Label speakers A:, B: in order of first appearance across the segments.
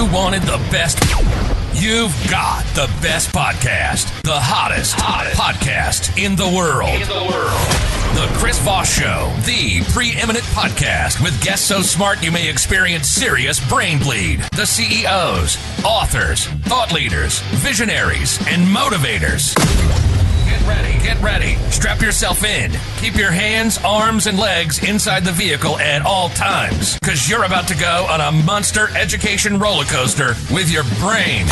A: you wanted the best, you've got the best podcast. The hottest podcast in the world. The Chris Voss Show, the preeminent podcast with guests so smart you may experience serious brain bleed. The CEOs, authors, thought leaders, visionaries, and motivators. Get ready. Strap yourself in. Keep your hands, arms, and legs inside the vehicle at all times, because you're about to go on a monster education roller coaster with your brain.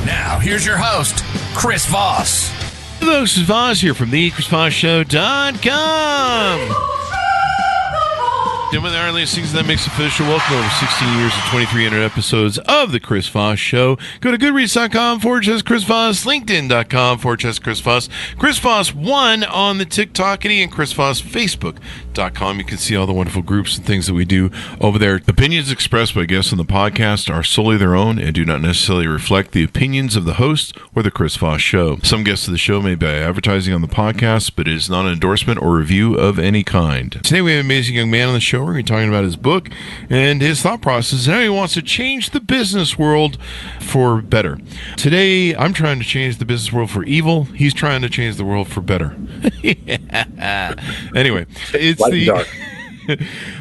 A: Now, here's your host, Chris Voss.
B: Hello, this is Voss here from thechrisvossshow.com. Doing our listings that makes official. Welcome over 16 years and 2,300 episodes of The Chris Voss Show. Go to goodreads.com/Chris Voss, LinkedIn.com/Chris Voss, Chris Voss 1 on the TikTokity, and Chris Voss Facebook.com. You can see all the wonderful groups and things that we do over there. Opinions expressed by guests on the podcast are solely their own and do not necessarily reflect the opinions of the host or The Chris Voss Show. Some guests of the show may be advertising on the podcast, but it is not an endorsement or review of any kind. Today we have an amazing young man on the show. We're going to be talking about his book and his thought process and how he wants to change the business world for better. Today, I'm trying to change the business world for evil. He's trying to change the world for better. Anyway, it's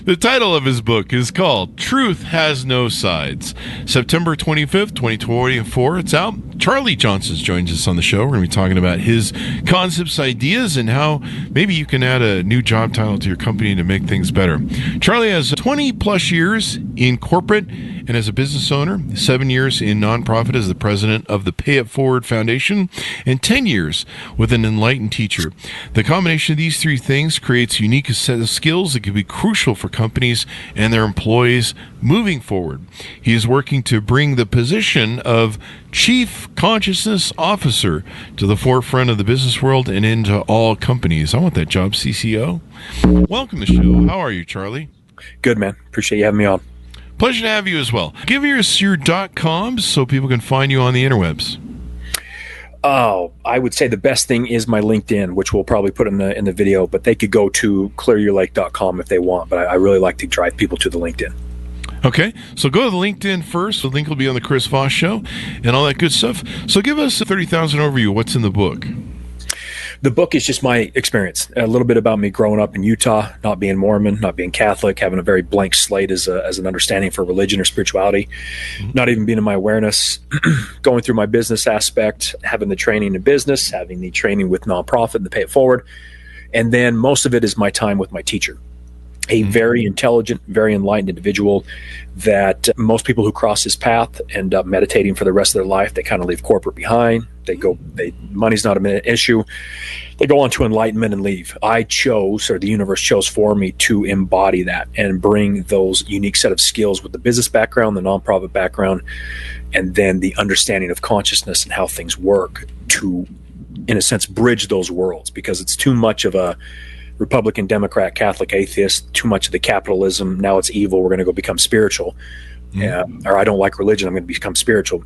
B: the title of his book is called Truth Has No Sides. September 25th, 2024. It's out. Charley Johnson joins us on the show. We're going to be talking about his concepts, ideas, and how maybe you can add a new job title to your company to make things better. Charley has 20 plus years in corporate and as a business owner, 7 years in nonprofit as the president of the Pay It Forward Foundation, and 10 years with an enlightened teacher. The combination of these three things creates a unique set of skills that can be crucial for companies and their employees moving forward. He is working to bring the position of Chief Consciousness Officer to the forefront of the business world and into all companies. I want that job, CCO. Welcome to the show. How are you, Charley?
C: Good, man. Appreciate you having me on.
B: Pleasure to have you as well. Give us your .coms so people can find you on the interwebs.
C: Oh, I would say the best thing is my LinkedIn, which we'll probably put in the video, but they could go to clearyourlake.com if they want, but I really like to drive people to the LinkedIn.
B: Okay, so go to the LinkedIn first. The link will be on the Chris Voss Show and all that good stuff. So give us a 30,000 overview. What's in the book?
C: The book is just my experience, a little bit about me growing up in Utah, not being Mormon, not being Catholic, having a very blank slate as an understanding for religion or spirituality, not even being in my awareness, going through my business aspect, having the training in business, having the training with nonprofit and the Pay It Forward. And then most of it is my time with my teacher, a very intelligent, very enlightened individual that most people who cross his path end up meditating for the rest of their life. They kind of leave corporate behind. Money's not an issue. They go on to enlightenment and leave. I chose, or the universe chose for me to embody that and bring those unique set of skills with the business background, the nonprofit background, and then the understanding of consciousness and how things work to, in a sense, bridge those worlds, because it's too much of a Republican, Democrat, Catholic, atheist, too much of the capitalism. Now it's evil. We're going to go become spiritual. Or I don't like religion. I'm going to become spiritual.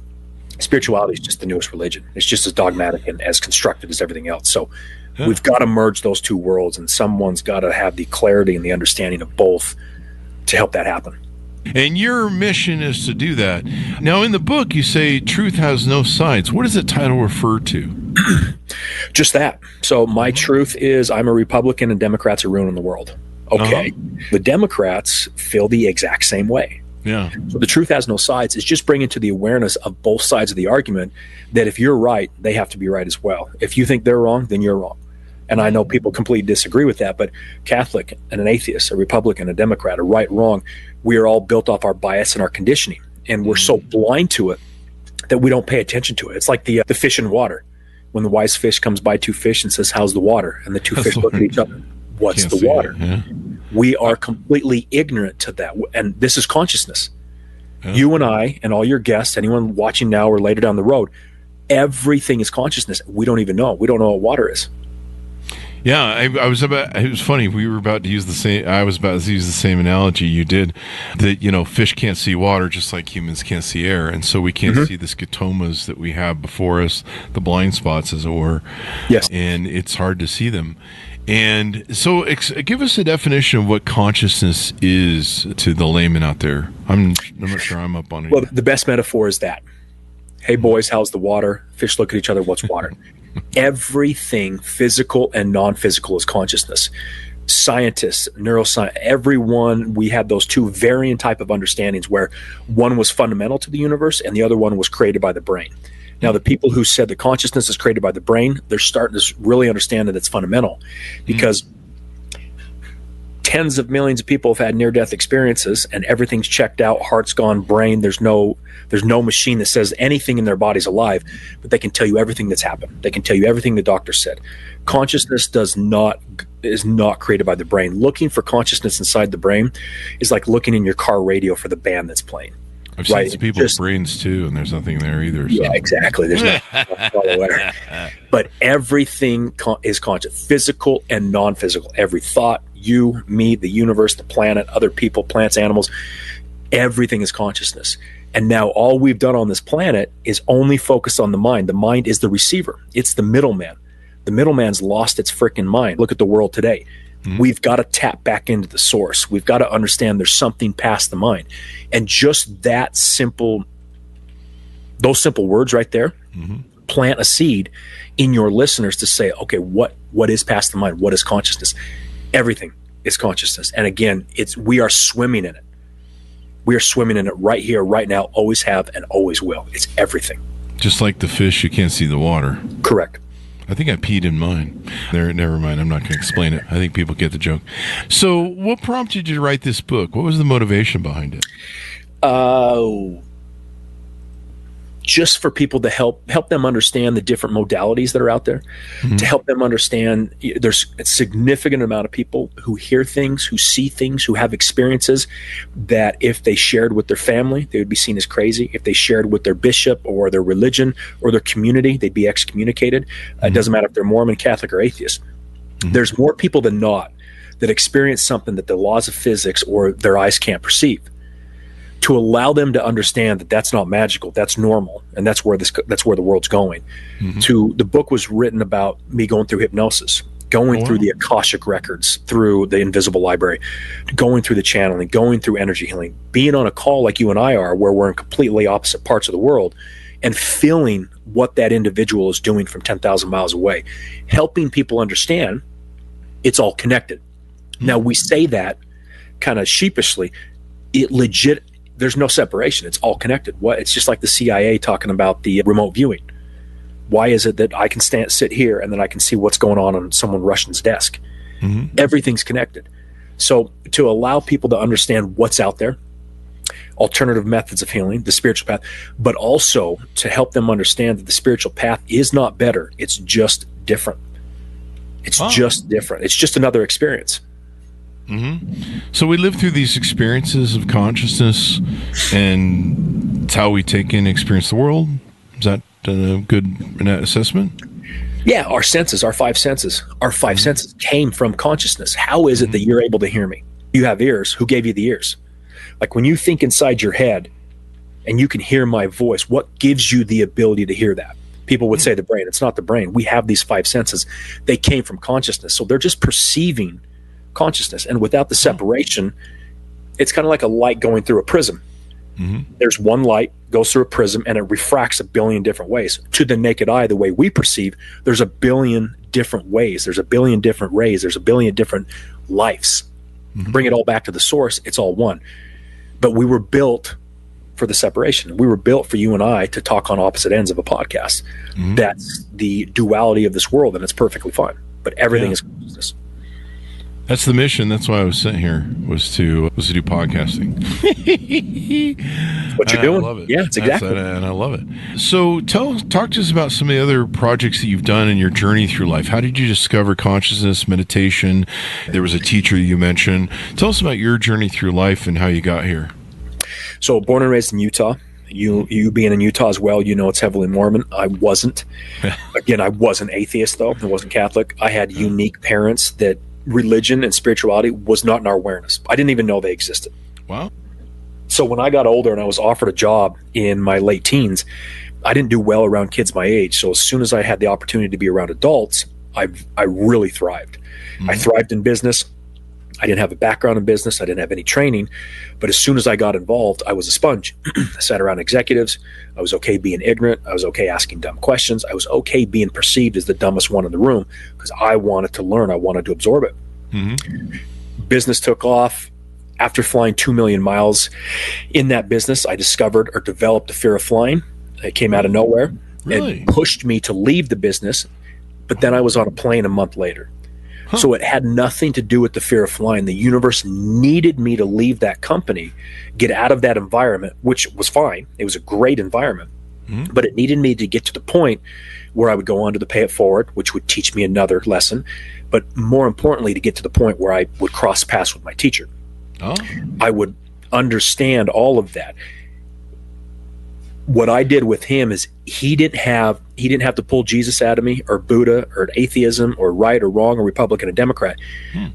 C: Spirituality is just the newest religion. It's just as dogmatic and as constructed as everything else. So we've got to merge those two worlds, and someone's got to have the clarity and the understanding of both to help that happen.
B: And your mission is to do that. Now, in the book, you say truth has no sides. What does the title refer to?
C: Just that. So my truth is I'm a Republican and Democrats are ruining the world. Okay. The Democrats feel the exact same way.
B: Yeah.
C: So the truth has no sides is just bringing to the awareness of both sides of the argument that if you're right, they have to be right as well. If you think they're wrong, then you're wrong. And I know people completely disagree with that, but Catholic and an atheist, a Republican, a Democrat, a right, wrong, we are all built off our bias and our conditioning. And we're so blind to it that we don't pay attention to it. It's like the fish in water. When the wise fish comes by two fish and says, "How's the water?" And the two fish look at each other. What's the water? Yeah. We are completely ignorant to that. And this is consciousness. Yeah. You and I and all your guests, anyone watching now or later down the road, everything is consciousness. We don't even know. We don't know what water is.
B: Yeah, it was funny. We were about to use the same, I was about to use the same analogy you did, that, fish can't see water just like humans can't see air. And so we can't see the scotomas that we have before us, the blind spots, as it were.
C: Yes.
B: And it's hard to see them. And so give us a definition of what consciousness is to the layman out there. I'm not sure I'm up on it.
C: Well, the best metaphor is that. Hey, boys, how's the water? Fish look at each other. What's water? Everything physical and non-physical is consciousness. Scientists, neuroscience, everyone, we had those two varying type of understandings where one was fundamental to the universe and the other one was created by the brain. Now, the people who said that consciousness is created by the brain, they're starting to really understand that it's fundamental, because tens of millions of people have had near-death experiences and everything's checked out, heart's gone, brain, there's no machine that says anything in their body's alive, but they can tell you everything that's happened. They can tell you everything the doctor said. Consciousness is not created by the brain. Looking for consciousness inside the brain is like looking in your car radio for the band that's playing.
B: I've seen some people's brains too, and there's nothing there either. So.
C: Yeah, exactly. There's nothing. But everything is conscious, physical and non-physical. Every thought, you, me, the universe, the planet, other people, plants, animals, everything is consciousness. And now all we've done on this planet is only focus on the mind. The mind is the receiver. It's the middleman. The middleman's lost its freaking mind. Look at the world today. We've got to tap back into the source. We've got to understand there's something past the mind. And just that simple, those simple words right there, plant a seed in your listeners to say, okay, what is past the mind? What is consciousness? Everything is consciousness. And again, we are swimming in it. We are swimming in it right here, right now, always have and always will. It's everything.
B: Just like the fish, you can't see the water.
C: Correct.
B: I think I peed in mine. Never mind. I'm not going to explain it. I think people get the joke. So what prompted you to write this book? What was the motivation behind it? Just for people to help them understand the different modalities that are out there, to help them understand there's a significant amount of people who hear things, who see things, who have experiences that if they shared with their family, they would be seen as crazy. If they shared with their bishop or their religion or their community, they'd be excommunicated. It doesn't matter if they're Mormon, Catholic, or atheist. There's more people than not that experience something that the laws of physics or their eyes can't perceive. To allow them to understand that that's not magical, that's normal, and that's where the world's going. The book was written about me going through hypnosis, going through the Akashic records, through the invisible library, going through the channeling, going through energy healing, being on a call like you and I are, where we're in completely opposite parts of the world, and feeling what that individual is doing from 10,000 miles away, helping people understand it's all connected. Now, we say that kind of sheepishly. There's no separation. It's all connected. It's just like the CIA talking about the remote viewing. Why is it that I can sit here and then I can see what's going on someone Russian's desk? Everything's connected. So to allow people to understand what's out there, alternative methods of healing, the spiritual path, but also to help them understand that the spiritual path is not better. It's just different. It's just different. It's just another experience. So we live through these experiences of consciousness, and it's how we take in and experience the world. Is that a good assessment?
C: Yeah, our senses, our five senses came from consciousness. How is it that you're able to hear me? You have ears. Who gave you the ears? Like when you think inside your head and you can hear my voice, what gives you the ability to hear that? People would say the brain. It's not the brain. We have these five senses. They came from consciousness. So they're just perceiving consciousness, and without the separation, it's kind of like a light going through a prism. There's one light goes through a prism and it refracts a billion different ways. To the naked eye, the way we perceive, there's a billion different ways. There's a billion different rays. There's a billion different lives. Bring it all back to the source. It's all one. But we were built for the separation. We were built for you and I to talk on opposite ends of a podcast. That's the duality of this world, and it's perfectly fine. But everything is consciousness.
B: That's the mission. That's why I was sent here, was to do podcasting.
C: What you're doing.
B: I love it.
C: Yeah, it's exactly.
B: And I love it. So talk to us about some of the other projects that you've done in your journey through life. How did you discover consciousness, meditation? There was a teacher you mentioned. Tell us about your journey through life and how you got here.
C: So born and raised in Utah. You being in Utah as well, it's heavily Mormon. I wasn't. Again, I wasn't atheist, though. I wasn't Catholic. I had unique parents that religion and spirituality was not in our awareness. I didn't even know they existed.
B: Wow.
C: So when I got older and I was offered a job in my late teens, I didn't do well around kids my age. So as soon as I had the opportunity to be around adults, I really thrived. I thrived in business. I didn't have a background in business. I didn't have any training. But as soon as I got involved, I was a sponge. I sat around executives. I was okay being ignorant. I was okay asking dumb questions. I was okay being perceived as the dumbest one in the room because I wanted to learn. I wanted to absorb it. Business took off. After flying 2 million miles in that business, I discovered or developed a fear of flying. It came out of nowhere.
B: Really?
C: It pushed me to leave the business. But then I was on a plane a month later. So it had nothing to do with the fear of flying. The universe needed me to leave that company, get out of that environment, which was fine. It was a great environment. But it needed me to get to the point where I would go on to the pay it forward, which would teach me another lesson. But more importantly, to get to the point where I would cross paths with my teacher. I would understand all of that. What I did with him is he didn't have to pull Jesus out of me or Buddha or atheism or right or wrong or Republican or Democrat.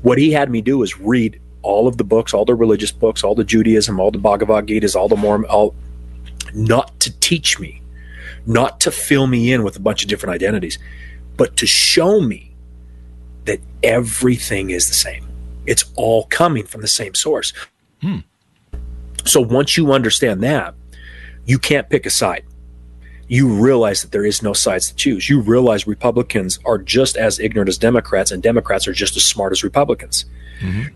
C: What he had me do is read all of the books, all the religious books, all the Judaism, all the Bhagavad Gitas, all the Mormon, not to teach me, not to fill me in with a bunch of different identities, but to show me that everything is the same. It's all coming from the same source. So once you understand that, you can't pick a side. You realize that there is no sides to choose. You realize Republicans are just as ignorant as Democrats, and Democrats are just as smart as Republicans.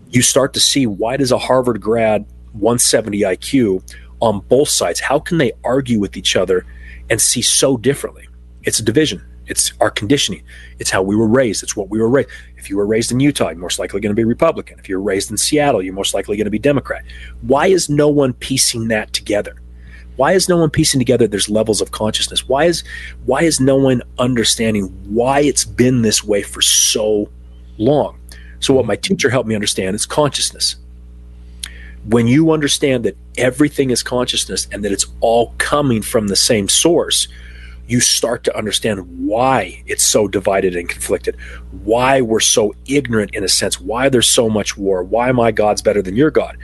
C: You start to see, why does a Harvard grad 170 IQ on both sides, how can they argue with each other and see so differently? It's a division. It's our conditioning. It's how we were raised. It's what we were raised. If you were raised in Utah, you're most likely going to be Republican. If you're raised in Seattle, you're most likely going to be Democrat. Why is no one piecing that together? Why is no one piecing together there's levels of consciousness? Why is no one understanding why it's been this way for so long? So what my teacher helped me understand is consciousness. When you understand that everything is consciousness and that it's all coming from the same source, you start to understand why it's so divided and conflicted, why we're so ignorant in a sense, why there's so much war, why my God's better than your God.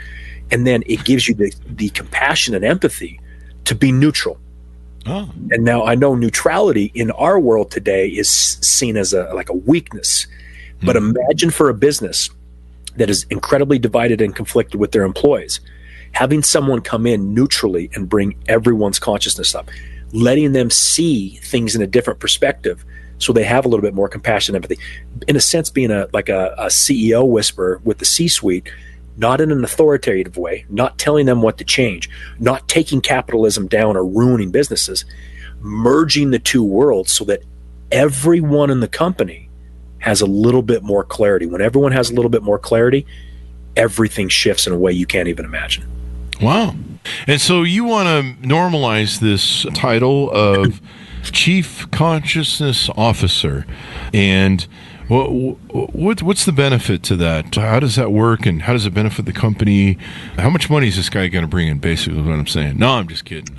C: And then it gives you the compassion and empathy to be neutral. And now I know neutrality in our world today is seen as like a weakness. But imagine for a business that is incredibly divided and conflicted with their employees, having someone come in neutrally and bring everyone's consciousness up, letting them see things in a different perspective so they have a little bit more compassion and empathy. In a sense, being a CEO whisperer with the C-suite, not in an authoritative way, not telling them what to change, not taking capitalism down or ruining businesses, merging the two worlds so that everyone in the company has a little bit more clarity. When everyone has a little bit more clarity, everything shifts in a way you can't even imagine.
B: Wow. And so you want to normalize this title of Chief Consciousness Officer. And what's the benefit to that? How does that work, and how does it benefit the company? How much money is this guy going to bring in, basically, is what I'm saying? No, I'm just kidding.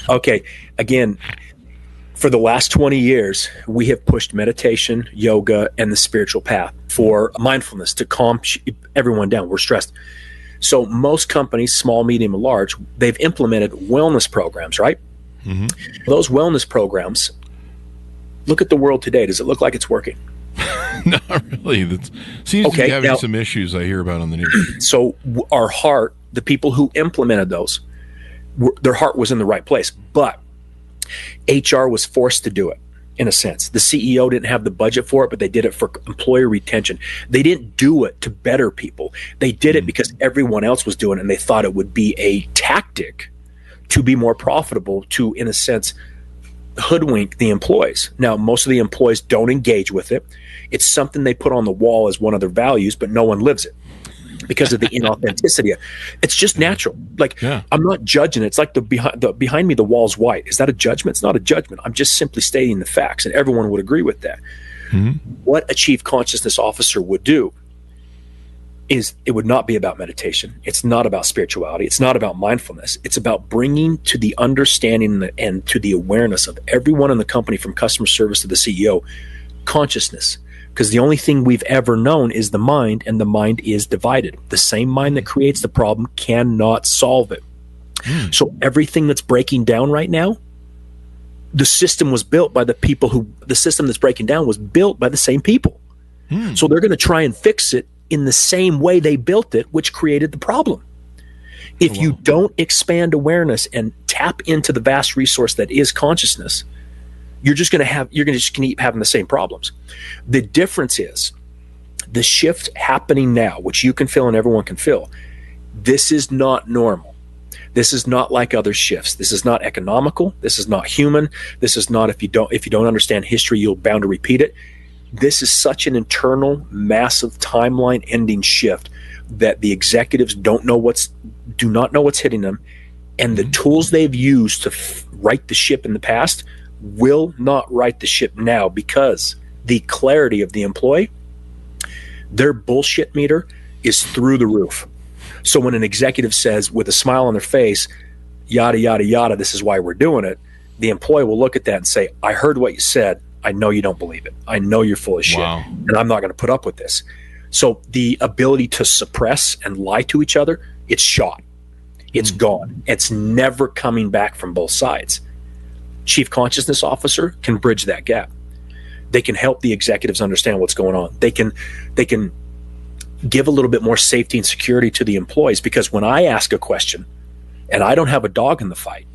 C: Okay. Again, for the last 20 years, we have pushed meditation, yoga, and the spiritual path for mindfulness to calm everyone down. We're stressed. So most companies, small, medium, and large, they've implemented wellness programs, right? Those wellness programs, look at the world today. Does it look like it's working?
B: Not really. That seems to be having some issues I hear about on the news.
C: So our heart, the people who implemented those, their heart was in the right place. But HR was forced to do it, in a sense. The CEO didn't have the budget for it, but they did it for employee retention. They didn't do it to better people. They did it because everyone else was doing it, and they thought it would be a tactic to be more profitable, to, in a sense, hoodwink the employees. Now, most of the employees don't engage with it. It's something they put on the wall as one of their values, but no one lives it because of the inauthenticity. It's just natural. Like, I'm not judging it. It's like the behind me, the wall's white. Is that a judgment? It's not a judgment. I'm just simply stating the facts, and everyone would agree with that. What a chief consciousness officer would do is, it would not be about meditation. It's not about spirituality. It's not about mindfulness. It's about bringing to the understanding and to the awareness of everyone in the company, from customer service to the CEO, consciousness. Because the only thing we've ever known is the mind, and the mind is divided. The same mind that creates the problem cannot solve it. So everything that's breaking down right now the system was built by the people the system that's breaking down was built by the same people. So they're going to try and fix it in the same way they built it, which created the problem. If you don't expand awareness and tap into the vast resource that is consciousness, you're just going to keep having the same problems. The difference is the shift happening now, which you can feel and everyone can feel. This is not normal. This is not like other shifts. This is not economical. This is not human. This is not, if you don't understand history, you're bound to repeat it. This is such an internal, massive, timeline-ending shift that the executives do not know what's hitting them, and the tools they've used to right the ship in the past will not right the ship now, because the clarity of the employee, their bullshit meter is through the roof. So when an executive says with a smile on their face, yada, yada, yada, this is why we're doing it, the employee will look at that and say, I heard what you said. I know you don't believe it. I know you're full of shit, and I'm not going to put up with this. So the ability to suppress and lie to each other, it's shot. It's gone. It's never coming back from both sides. Chief Consciousness Officer can bridge that gap. They can help the executives understand what's going on. They can give a little bit more safety and security to the employees, because when I ask a question and I don't have a dog in the fight,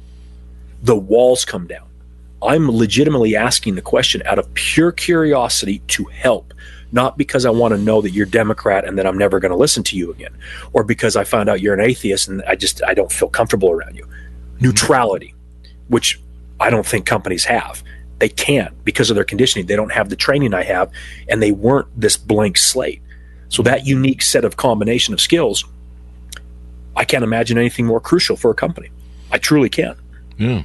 C: the walls come down. I'm legitimately asking the question out of pure curiosity to help, not because I want to know that you're Democrat and that I'm never going to listen to you again, or because I found out you're an atheist and I don't feel comfortable around you. Neutrality, which I don't think companies have. They can't because of their conditioning. They don't have the training I have, and they weren't this blank slate. So that unique set of combination of skills, I can't imagine anything more crucial for a company. I truly can't.
B: Yeah.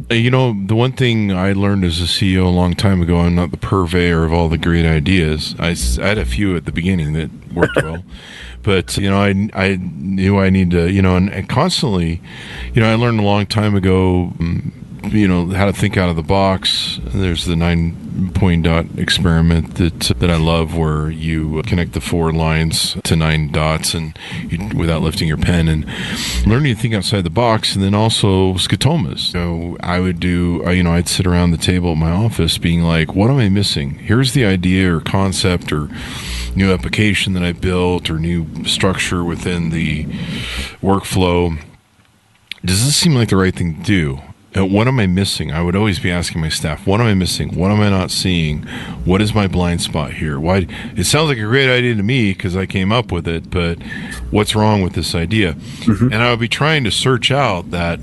B: You know, the one thing I learned as a CEO a long time ago, I'm not the purveyor of all the great ideas. I had a few at the beginning that worked well. But, you know, I knew I need to, you know, and constantly, you know, I learned a long time ago, you know, how to think out of the box. There's the 9-point dot experiment that I love, where you connect the 4 lines to 9 dots and without lifting your pen, and learning to think outside the box. And then also scotomas. So I would do, you know, I'd sit around the table at my office being like, what am I missing? Here's the idea or concept or new application that I built or new structure within the workflow. Does this seem like the right thing to do? What am I missing? I would always be asking my staff, what am I missing? What am I not seeing? What is my blind spot here? Why? It sounds like a great idea to me because I came up with it, but what's wrong with this idea? And I would be trying to search out that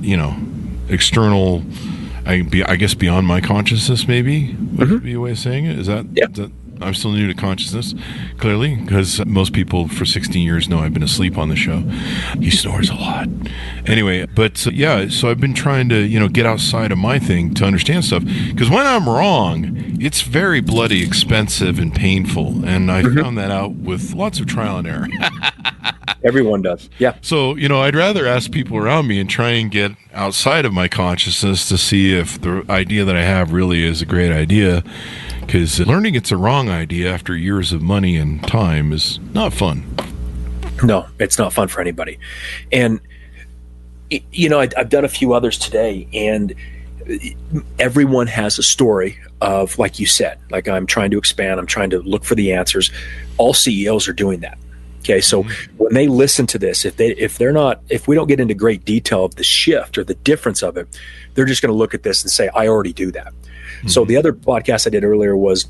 B: you know, external, I guess beyond my consciousness maybe would be a way of saying it. Is that, is that I'm still new to consciousness, clearly, because most people for 16 years know I've been asleep on the show. He snores a lot. Anyway, but yeah, so I've been trying to, you know, get outside of my thing to understand stuff. Because when I'm wrong, it's very bloody expensive and painful. And I found that out with lots of trial and error.
C: Everyone does. Yeah.
B: So, you know, I'd rather ask people around me and try and get outside of my consciousness to see if the idea that I have really is a great idea. Because learning it's a wrong idea after years of money and time is not fun.
C: No, it's not fun for anybody. And, you know, I've done a few others today, and everyone has a story of, like you said, like I'm trying to expand, I'm trying to look for the answers. All CEOs are doing that. Okay, so when they listen to this, if we don't get into great detail of the shift or the difference of it, they're just going to look at this and say, I already do that. So the other podcast I did earlier was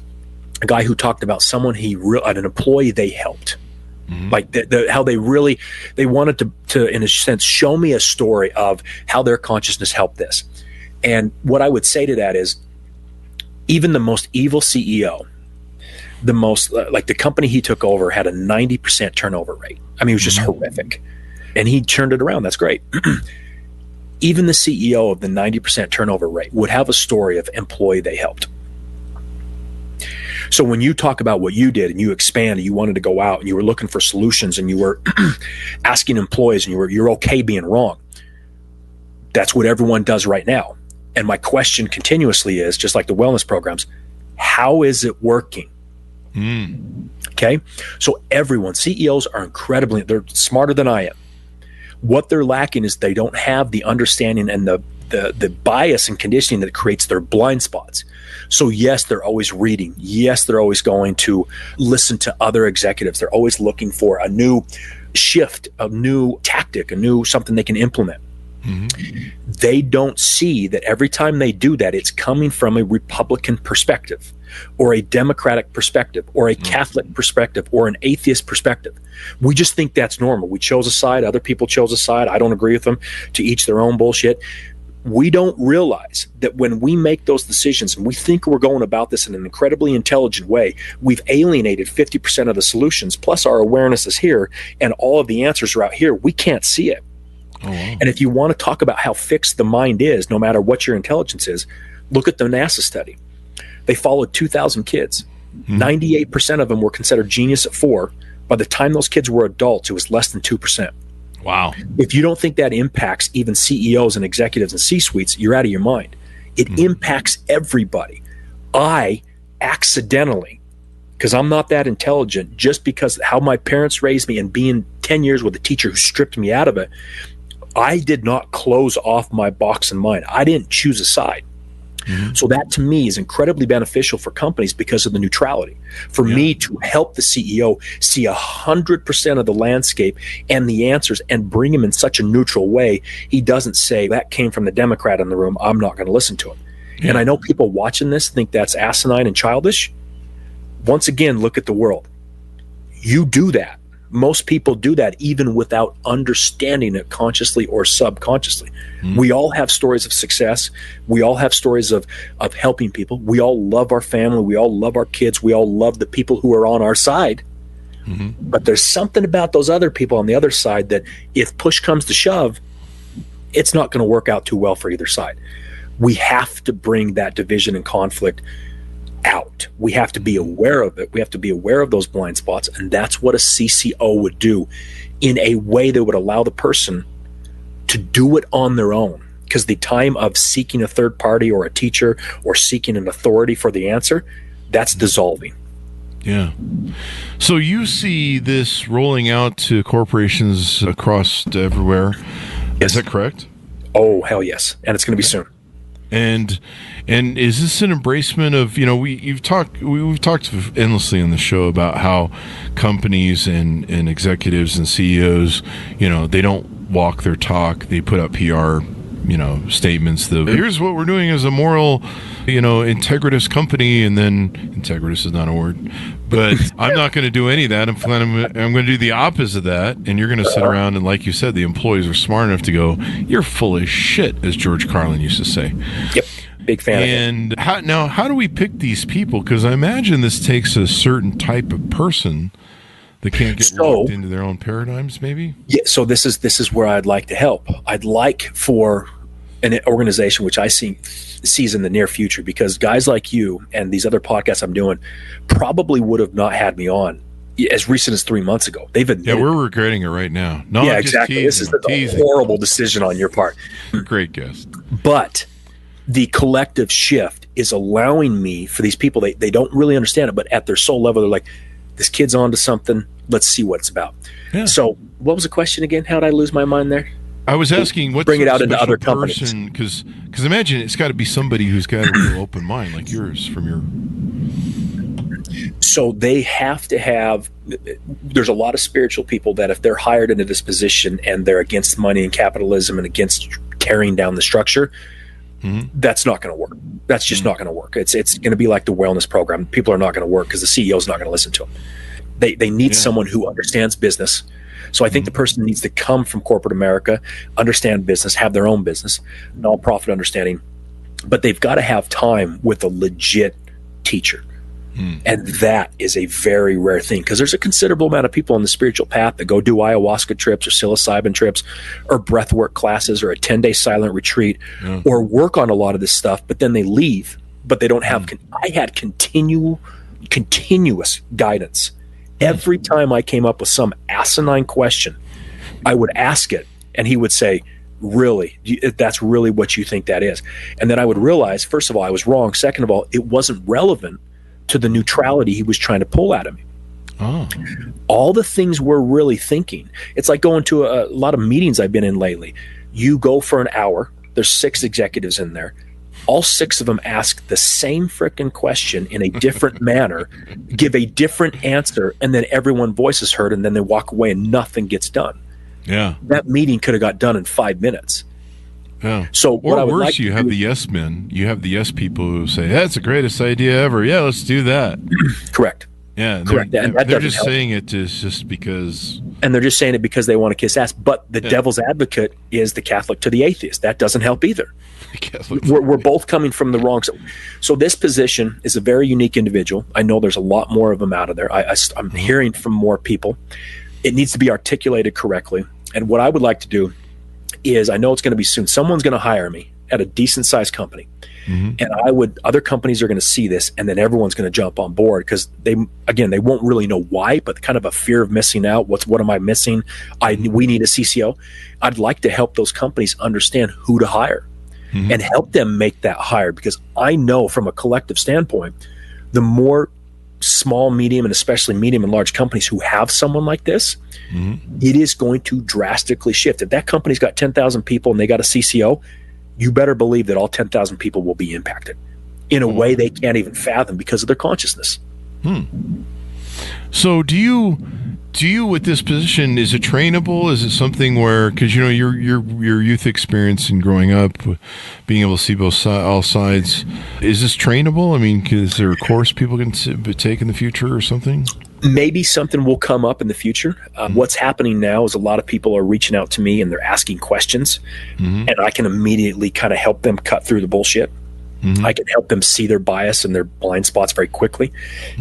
C: a guy who talked about someone an employee they helped. Like how they wanted to, in a sense, show me a story of how their consciousness helped this. And what I would say to that is, even the most evil CEO, the most, like the company he took over had a 90% turnover rate. I mean, it was just horrific. And he turned it around. That's great. Even the CEO of the 90% turnover rate would have a story of employee they helped. So when you talk about what you did and you expanded, you wanted to go out and you were looking for solutions and you were asking employees and you're okay being wrong. That's what everyone does right now. And my question continuously is, just like the wellness programs, how is it working? Okay. So everyone, CEOs are they're smarter than I am. What they're lacking is they don't have the understanding and the the bias and conditioning that creates their blind spots. So yes, they're always reading. Yes, they're always going to listen to other executives. They're always looking for a new shift, a new tactic, a new something they can implement. Mm-hmm. They don't see that every time they do that, it's coming from a Republican perspective or a Democratic perspective or a Catholic perspective or an atheist perspective. We just think that's normal. We chose a side. Other people chose a side. I don't agree with them. To each their own bullshit. We don't realize that when we make those decisions and we think we're going about this in an incredibly intelligent way, we've alienated 50% of the solutions, plus our awareness is here and all of the answers are out here. We can't see it. Oh, wow. And if you want to talk about how fixed the mind is, no matter what your intelligence is, look at the NASA study. They followed 2,000 kids. 98% of them were considered genius at 4. By the time those kids were adults, it was less than 2%.
B: Wow.
C: If you don't think that impacts even CEOs and executives and C-suites, you're out of your mind. It impacts everybody. I accidentally, because I'm not that intelligent, just because how my parents raised me and being 10 years with a teacher who stripped me out of it, I did not close off my box in mind. I didn't choose a side. So that to me is incredibly beneficial for companies because of the neutrality. For me to help the CEO see 100% of the landscape and the answers and bring him in such a neutral way, he doesn't say, that came from the Democrat in the room, I'm not going to listen to him. And I know people watching this think that's asinine and childish. Once again, look at the world. You do that. Most people do that even without understanding it consciously or subconsciously. We all have stories of success. We all have stories of helping people. We all love our family. We all love our kids. We all love the people who are on our side. But there's something about those other people on the other side that if push comes to shove, it's not going to work out too well for either side. We have to bring that division and conflict out. We have to be aware of it. We have to be aware of those blind spots. And that's what a CCO would do in a way that would allow the person to do it on their own. Because the time of seeking a third party or a teacher or seeking an authority for the answer, that's dissolving.
B: Yeah. So you see this rolling out to corporations across everywhere.
C: Yes.
B: Is that correct?
C: Oh, hell yes. And it's going to be soon.
B: And is this an embracement of, we've talked endlessly on the show about how companies and executives and CEOs, they don't walk their talk. They put up PR, statements. Here's what we're doing as a moral, integritous company. And then integritous is not a word, but I'm not going to do any of that. I'm going to do the opposite of that. And you're going to sit around and, like you said, the employees are smart enough to go, you're full of shit, as George Carlin used to say.
C: Yep. Big fan
B: and of it. How do we pick these people? Because I imagine this takes a certain type of person that can't get locked into their own paradigms, maybe? Yeah,
C: so this is where I'd like to help. I'd like for an organization which I sees in the near future, because guys like you and these other podcasts I'm doing probably would have not had me on as recent as 3 months ago. They've admitted.
B: Yeah, we're regretting it right now.
C: Yeah, exactly. This is a horrible decision on your part.
B: Great guest.
C: But the collective shift is allowing me, for these people, they don't really understand it, but at their soul level, they're like, this kid's onto something. Let's see what it's about. Yeah. So what was the question again? How did I lose my mind there?
B: I was asking what
C: bring it out into other companies.
B: Because imagine it's got to be somebody who's got a real open mind like yours from your...
C: So they have to have, there's a lot of spiritual people that if they're hired into this position and they're against money and capitalism and against tearing down the structure, that's not going to work. That's just not going to work. It's going to be like the wellness program. People are not going to work because the CEO is not going to listen to them. They need someone who understands business. So I think the person needs to come from corporate America, understand business, have their own business, nonprofit understanding, but they've got to have time with a legit teacher. And that is a very rare thing, because there's a considerable amount of people on the spiritual path that go do ayahuasca trips or psilocybin trips or breathwork classes or a 10-day silent retreat or work on a lot of this stuff, but then they leave, but they don't have, I had continuous guidance. Every time I came up with some asinine question, I would ask it and he would say, really, that's really what you think that is? And then I would realize, first of all, I was wrong. Second of all, it wasn't relevant to the neutrality he was trying to pull out of me. All the things we're really thinking. It's like going to a lot of meetings I've been in lately. You go for an hour There's 6 executives in there. All 6 of them ask the same freaking question in a different manner, give a different answer, and then everyone voice is heard, and then they walk away and nothing gets done.
B: Yeah.
C: That meeting could have got done in 5 minutes.
B: Yeah.
C: So what I would
B: worse,
C: like
B: you have the yes men. You have the yes people who say, "That's the greatest idea ever. Yeah, let's do that."
C: Correct.
B: Yeah,
C: Correct. And that
B: they're
C: doesn't
B: just
C: help.
B: saying it just because.
C: And they're just saying it because they want to kiss ass. But the devil's advocate is the Catholic to the atheist. That doesn't help either. We're both coming from the wrong side. So this position is a very unique individual. I know there's a lot more of them out of there. I'm hearing from more people. It needs to be articulated correctly. And what I would like to do is, I know it's going to be soon, someone's going to hire me at a decent sized company. And other companies are going to see this, and then everyone's going to jump on board because they won't really know why, but kind of a fear of missing out. What am I missing? We need a CCO. I'd like to help those companies understand who to hire and help them make that hire, because I know from a collective standpoint, the more small, medium, and especially medium and large companies who have someone like this, it is going to drastically shift. If that company's got 10,000 people and they got a CCO, you better believe that all 10,000 people will be impacted in a way they can't even fathom because of their consciousness.
B: So do you with this position, is it trainable? Is it something where, because your youth experience and growing up, being able to see all sides, is this trainable? I mean, is there a course people can take in the future or something?
C: Maybe something will come up in the future. What's happening now is a lot of people are reaching out to me and they're asking questions, and I can immediately kind of help them cut through the bullshit. I can help them see their bias and their blind spots very quickly.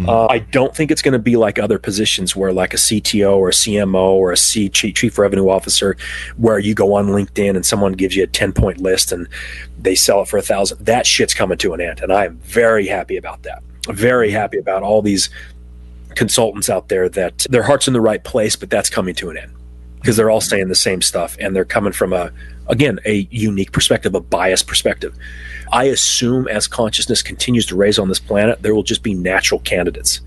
C: I don't think it's going to be like other positions where, like a CTO or a CMO or a chief revenue officer, where you go on LinkedIn and someone gives you a 10-point list and they sell it for $1,000. That shit's coming to an end, and I am very happy about that. Very happy about all these consultants out there that their heart's in the right place, but that's coming to an end because they're all saying the same stuff, and they're coming from a unique perspective, a biased perspective. I assume as consciousness continues to raise on this planet, there will just be natural candidates.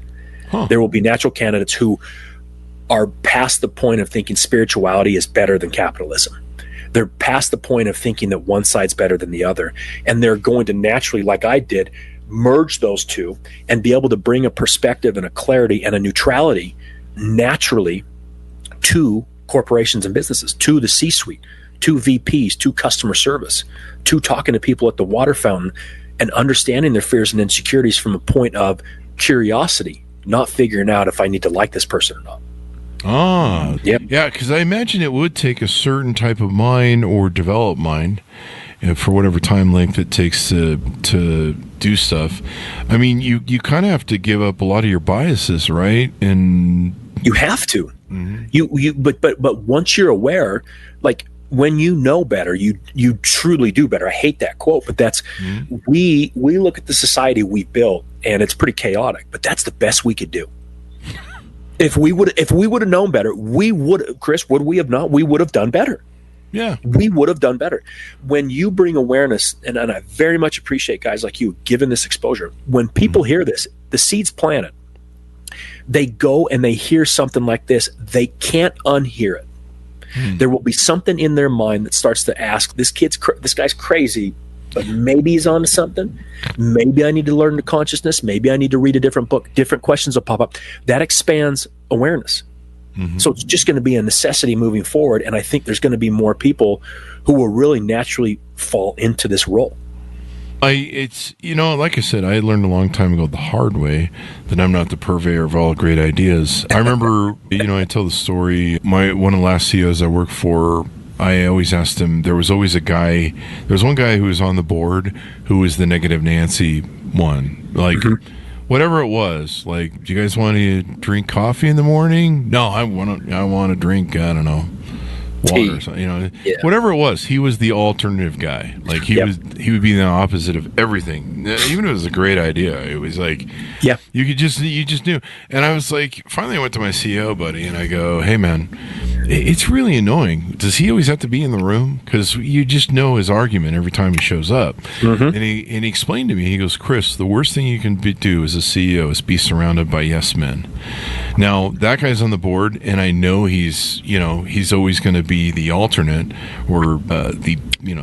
C: There will be natural candidates who are past the point of thinking spirituality is better than capitalism. They're past the point of thinking that one side's better than the other, and they're going to naturally, like I did, merge those two and be able to bring a perspective and a clarity and a neutrality naturally to corporations and businesses, to the C-suite, to VPs, to customer service, to talking to people at the water fountain and understanding their fears and insecurities from a point of curiosity, not figuring out if I need to like this person or not.
B: Yeah, because I imagine it would take a certain type of mind or developed mind, for whatever time length it takes to do stuff. I mean, you kind of have to give up a lot of your biases, right? And
C: you have to. But once you're aware, like when you know better, you truly do better. I hate that quote, but that's we look at the society we built, and it's pretty chaotic. But that's the best we could do. If we would have known better, Chris, would we have not? We would have done better.
B: Yeah,
C: we would have done better. When you bring awareness, and I very much appreciate guys like you giving this exposure. When people hear this, the seed's planted. They go and they hear something like this. They can't unhear it. There will be something in their mind that starts to ask, this guy's crazy, but maybe he's onto something. Maybe I need to learn the consciousness. Maybe I need to read a different book. Different questions will pop up. That expands awareness. So it's just going to be a necessity moving forward. And I think there's going to be more people who will really naturally fall into this role.
B: It's like I said, I learned a long time ago the hard way that I'm not the purveyor of all great ideas. I remember, I tell the story, one of the last CEOs I worked for, I always asked him, there was one guy who was on the board who was the negative Nancy one. Like, whatever it was, like, do you guys want to drink coffee in the morning? No, I want to drink, I don't know, water or something, whatever it was. He was the alternative guy. Like he would be the opposite of everything. Even if it was a great idea, it was like, you just knew. And I was like, finally I went to my CEO buddy and I go, hey man, It's really annoying. Does he always have to be in the room? Because you just know his argument every time he shows up. And he explained to me, he goes, Chris, the worst thing you can do as a CEO is be surrounded by yes men. Now, that guy's on the board, and I know he's always going to be the alternate or the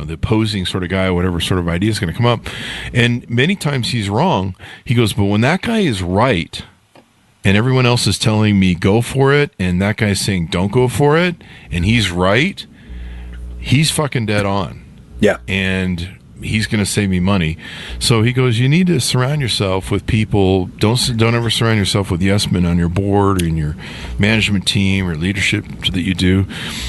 B: opposing sort of guy, whatever sort of idea is going to come up. And many times he's wrong. He goes, but when that guy is right, and everyone else is telling me go for it, and that guy's saying don't go for it, and he's right, he's fucking dead on.
C: Yeah.
B: And he's going to save me money. So he goes, you need to surround yourself with people. Don't ever surround yourself with yes men on your board or in your management team or leadership that you do.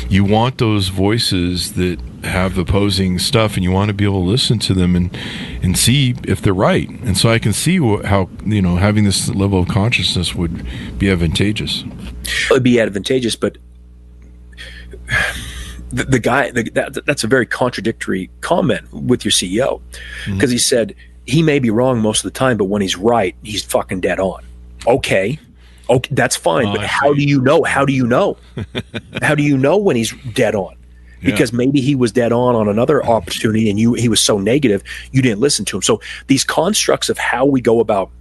B: You want those voices that have opposing stuff, and you want to be able to listen to them and see if they're right. And so I can see how having this level of consciousness would be advantageous.
C: It would be advantageous, but the guy, that's a very contradictory comment with your CEO, because he said he may be wrong most of the time, but when he's right, he's fucking dead on. Okay, that's fine. But how do you know? How do you know? How do you know when he's dead on? Because maybe he was dead on another opportunity, and he was so negative you didn't listen to him. So these constructs of how we go about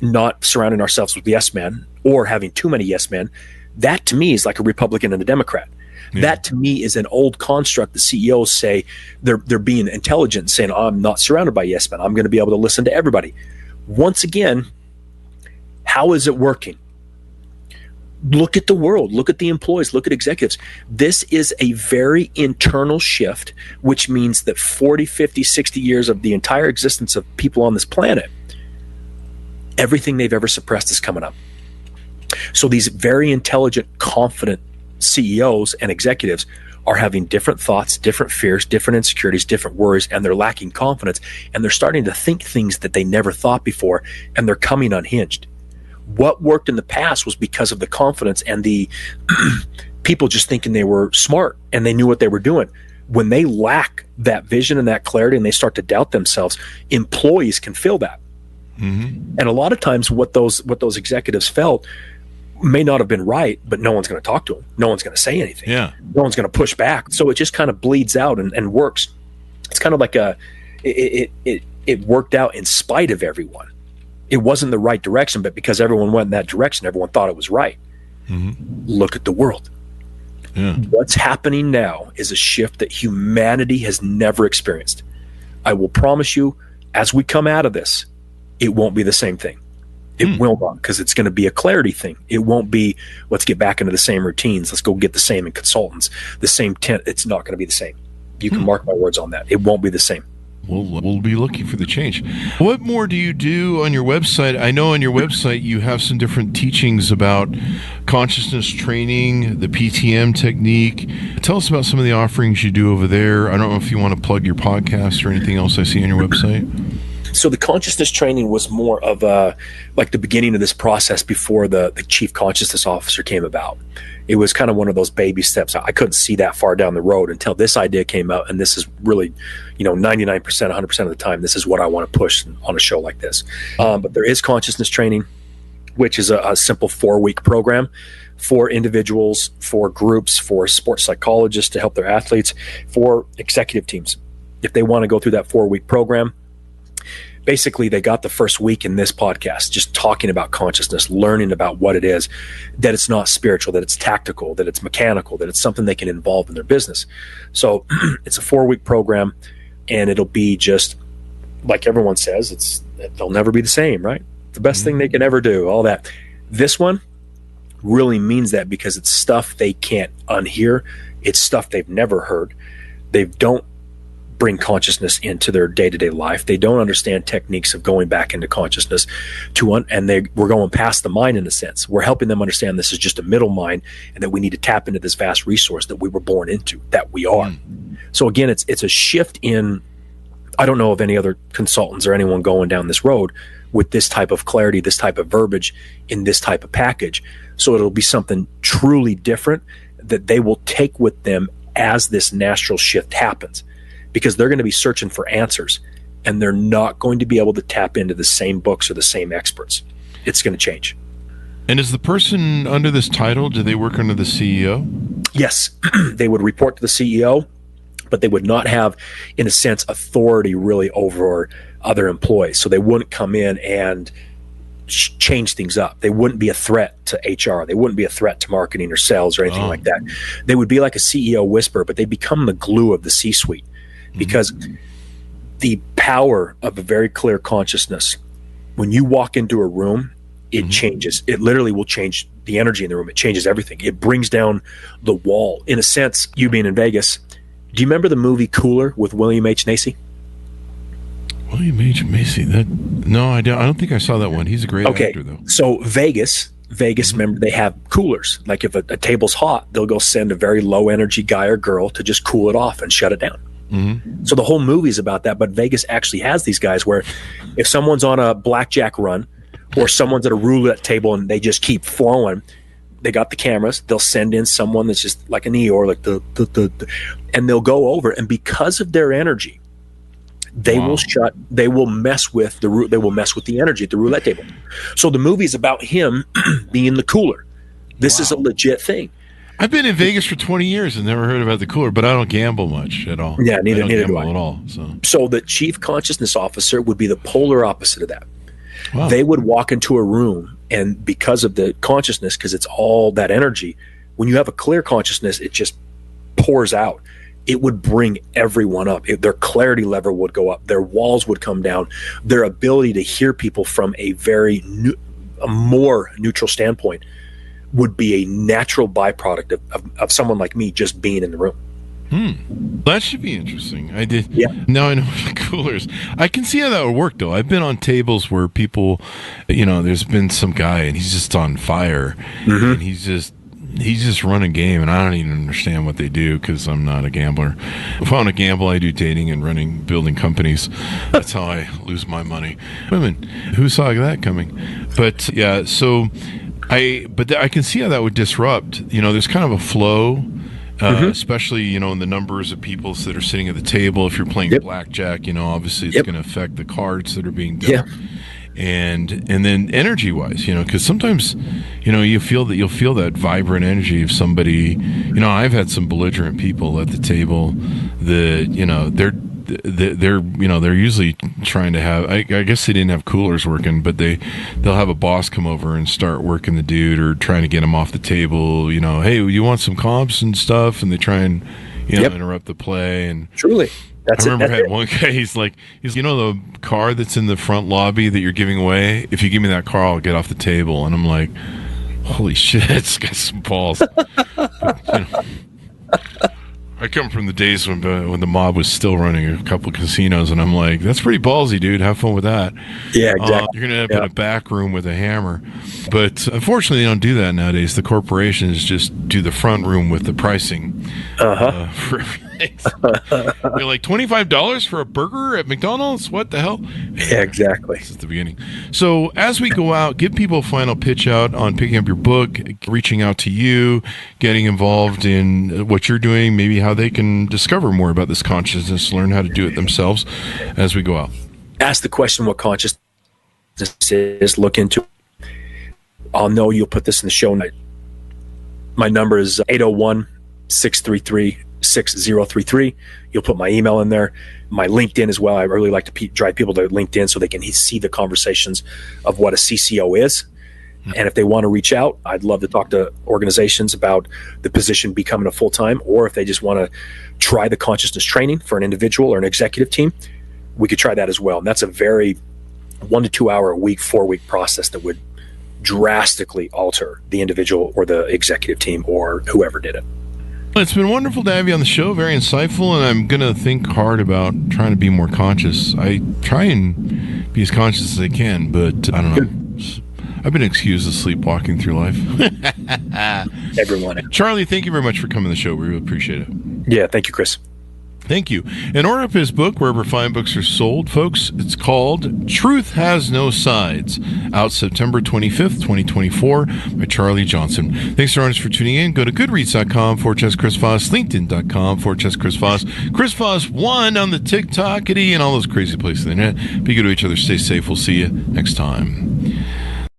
C: not surrounding ourselves with yes men or having too many yes men, that to me is like a Republican and a Democrat. Yeah. That to me is an old construct. The CEOs say they're being intelligent and saying, I'm not surrounded by yes men. I'm going to be able to listen to everybody. Once again, how is it working? Look at the world. Look at the employees. Look at executives. This is a very internal shift, which means that 40, 50, 60 years of the entire existence of people on this planet, everything they've ever suppressed is coming up. So these very intelligent, confident CEOs and executives are having different thoughts, different fears, different insecurities, different worries, and they're lacking confidence, and they're starting to think things that they never thought before, and they're coming unhinged. What worked in the past was because of the confidence and the people just thinking they were smart and they knew what they were doing. When they lack that vision and that clarity and they start to doubt themselves, employees can feel that. And a lot of times what those executives felt may not have been right, but no one's going to talk to them. No one's going to say anything.
B: Yeah.
C: No one's going to push back. So it just kind of bleeds out and works. It's kind of like it worked out in spite of everyone. It wasn't the right direction, but because everyone went in that direction, everyone thought it was right. Look at the world.
B: Yeah.
C: What's happening now is a shift that humanity has never experienced. I will promise you, as we come out of this, it won't be the same thing. It will not, because it's going to be a clarity thing. It won't be, let's get back into the same routines. Let's go get the same in consultants, the same tent. It's not going to be the same. You can mark my words on that. It won't be the same.
B: We'll be looking for the change. What more do you do on your website? I know on your website you have some different teachings about consciousness training, the PTM technique. Tell us about some of the offerings you do over there. I don't know if you want to plug your podcast or anything else I see on your website.
C: So the consciousness training was more of like the beginning of this process before the chief consciousness officer came about. It was kind of one of those baby steps. I couldn't see that far down the road until this idea came out. And this is really, 99%, 100% of the time, this is what I want to push on a show like this. But there is consciousness training, which is a simple 4-week program for individuals, for groups, for sports psychologists to help their athletes, for executive teams. If they want to go through that 4-week program, basically they got the first week in this podcast just talking about consciousness, learning about what it is, that it's not spiritual, that it's tactical, that it's mechanical, that it's something they can involve in their business. So it's a 4-week program, and it'll be just like everyone says, they'll never be the same, right? The best thing they can ever do, all that. This one really means that, because it's stuff they can't unhear. It's stuff they've never heard. They don't bring consciousness into their day-to-day life. They don't understand techniques of going back into consciousness we're going past the mind in a sense. We're helping them understand this is just a middle mind, and that we need to tap into this vast resource that we were born into, that we are. So again, it's a shift in, I don't know of any other consultants or anyone going down this road with this type of clarity, this type of verbiage in this type of package. So it'll be something truly different that they will take with them as this natural shift happens. Because they're going to be searching for answers, and they're not going to be able to tap into the same books or the same experts. It's going to change.
B: And is the person under this title, do they work under the CEO?
C: Yes, they would report to the CEO, but they would not have, in a sense, authority really over other employees. So they wouldn't come in and change things up. They wouldn't be a threat to HR. They wouldn't be a threat to marketing or sales or anything like that. They would be like a CEO whisperer, but they become the glue of the C-suite, because the power of a very clear consciousness, when you walk into a room, it changes. It literally will change the energy in the room. It changes everything. It brings down the wall. In a sense, you being in Vegas, do you remember the movie Cooler with William H. Macy?
B: William H. Macy? No, I don't think I saw that one. He's a great actor, though. So Vegas,
C: remember, they have coolers. Like if a table's hot, they'll go send a very low energy guy or girl to just cool it off and shut it down. So the whole movie is about that. But Vegas actually has these guys where if someone's on a blackjack run or someone's at a roulette table and they just keep flowing, they got the cameras. They'll send in someone that's just like an Eeyore, like and they'll go over. And because of their energy, they will mess with the energy at the roulette table. So the movie is about him being the cooler. This is a legit thing.
B: I've been in Vegas for 20 years and never heard about the cooler, but I don't gamble much at all.
C: Yeah, neither do I.
B: At all.
C: So the chief consciousness officer would be the polar opposite of that.
B: Wow.
C: They would walk into a room, and because of the consciousness, because it's all that energy, when you have a clear consciousness, it just pours out. It would bring everyone up. Their clarity level would go up. Their walls would come down. Their ability to hear people from a more neutral standpoint would be a natural byproduct of someone like me just being in the room.
B: That should be interesting. Now I know the coolers. I can see how that would work, though. I've been on tables where people, there's been some guy and he's just on fire, and he's just running game, and I don't even understand what they do because I'm not a gambler. If I want to gamble, I do dating and building companies. That's how I lose my money. Women, who saw that coming? But yeah, I can see how that would disrupt. There's kind of a flow. Especially, in the numbers of people that are sitting at the table. If you're playing blackjack, obviously it's going to affect the cards that are being dealt. And then energy-wise, because sometimes, you'll feel that vibrant energy of somebody. I've had some belligerent people at the table that, they're usually trying to have, I guess they didn't have coolers working, but they'll have a boss come over and start working the dude or trying to get him off the table. Hey, you want some comps and stuff? And they try and interrupt the play. And
C: truly,
B: I remember I had one guy. He's the car that's in the front lobby that you're giving away. If you give me that car, I'll get off the table. And I'm like, holy shit, it's got some balls. But, I come from the days when the mob was still running a couple casinos, and I'm like, that's pretty ballsy, dude. Have fun with that.
C: Yeah, exactly.
B: You're going to end up in a back room with a hammer. But unfortunately, they don't do that nowadays. The corporations just do the front room with the pricing. For You're like, $25 for a burger at McDonald's? What the hell?
C: Yeah, exactly.
B: This is the beginning. So as we go out, give people a final pitch out on picking up your book, reaching out to you, getting involved in what you're doing, maybe how they can discover more about this consciousness, learn how to do it themselves as we go out.
C: Ask the question what consciousness is, look into it. I'll know you'll put this in the show notes. My number is 801-633-6033. You'll put my email in there, my LinkedIn as well. I really like to drive people to LinkedIn so they can see the conversations of what a CCO is. And if they want to reach out, I'd love to talk to organizations about the position becoming a full-time, or if they just want to try the consciousness training for an individual or an executive team, we could try that as well. And that's a very 1 to 2 hour a week, 4-week process that would drastically alter the individual or the executive team or whoever did it.
B: It's been wonderful to have you on the show. Very insightful, and I'm going to think hard about trying to be more conscious. I try and be as conscious as I can, but I don't know. I've been excused as sleepwalking through life.
C: Everyone.
B: Charley, thank you very much for coming to the show. We really appreciate it.
C: Yeah, thank you, Chris.
B: Thank you. And order up his book wherever fine books are sold, folks. It's called Truth Has No Sides, out September 25th, 2024, by Charley Johnson. Thanks to our audience for tuning in. Go to goodreads.com/Chris Voss, LinkedIn.com/Chris Voss, Chris Voss 1 on the TikTokity and all those crazy places on the internet. Be good to each other. Stay safe. We'll see you next time.